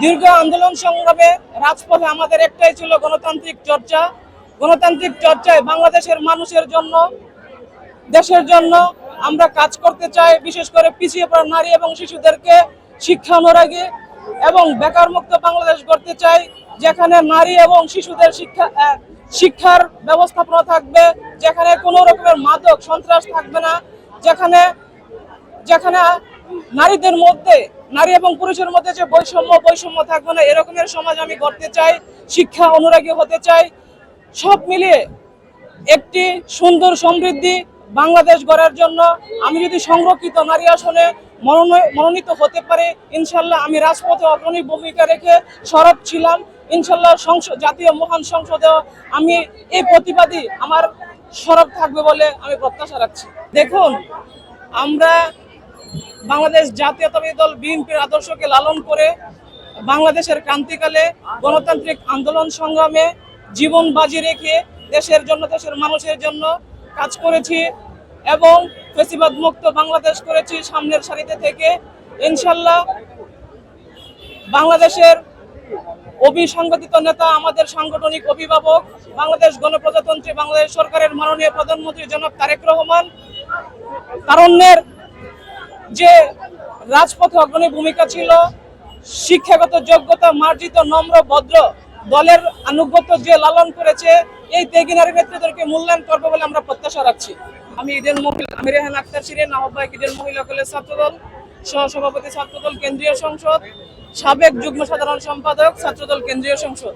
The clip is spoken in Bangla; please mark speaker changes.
Speaker 1: দীর্ঘ আন্দোলন সংগ্রামে রাজপথে আমাদের একটাই ছিল গণতান্ত্রিক চর্চা। গণতান্ত্রিক চর্চায় বাংলাদেশের মানুষের জন্য, দেশের জন্য আমরা কাজ করতে চাই। বিশেষ করে পিছিয়ে পড়া নারী এবং শিশুদেরকে শিক্ষা অনুরাগী এবং বেকার মুক্ত বাংলাদেশ গড়তে চাই, যেখানে নারী এবং শিশুদের শিক্ষার ব্যবস্থাপনা থাকবে, যেখানে কোনো রকমের মাদক সন্ত্রাস থাকবে না, যেখানে যেখানে নারীদের মধ্যে, নারী এবং পুরুষের মধ্যে যে বৈষম্য থাকবে না, এরকমের সমাজ আমি গড়তে চাই। শিক্ষা অনুরাগী হতে চাই। সব মিলিয়ে একটি সুন্দর সমৃদ্ধি বাংলাদেশ গড়ার জন্য আমি যদি সংরক্ষিত নারী আসনে মনোনীত হতে পারে, ইনশাল্লাহ আমি রাজপথে অগ্রণী ভূমিকা রেখে সরব ছিলাম। ইনশাল্লাহ জাতীয় মহান সংসদেও আমি এই প্রতিবাদী আমার সরব থাকবে বলে আমি প্রত্যাশা রাখছি। দেখুন, আমরা বাংলাদেশ জাতীয়তাবাদী দল বিএনপির আদর্শকে লালন করে বাংলাদেশের ক্রান্তিকালে গণতান্ত্রিক আন্দোলন সংগ্রামে জীবন বাজি রেখে দেশের জন্য, দেশের মানুষের জন্য কাজ করেছি এবং ফ্যাসিবাদ মুক্ত বাংলাদেশ করেছি সামনের সারিতে থেকে। ইনশাল্লাহ বাংলাদেশের অবিসংগঠিত নেতা, আমাদের সাংগঠনিক অভিভাবক, বাংলাদেশ গণপ্রজাতন্ত্রী বাংলাদেশ সরকারের মাননীয় প্রধানমন্ত্রী জনাব তারেক রহমান তারুণ্যের যে রাজপথে অগ্রণী ভূমিকা ছিল, শিক্ষাগত যোগ্যতা মার্জিত নম্র ভদ্র দলের আনুগত্য যে লালন করেছে, এই ত্যাগী নারী নেতৃত্বকে মূল্যায়ন করবে বলে আমরা প্রত্যাশা রাখছি। আমি রেহান আক্তার শিরিন, আহ্বায়ক ইডেন মহিলা কলেজ ছাত্রদল, সহসভাপতি ছাত্রদল কেন্দ্রীয় সংসদ, সাবেক যুগ্ম সাধারণ সম্পাদক ছাত্রদল কেন্দ্রীয় সংসদ।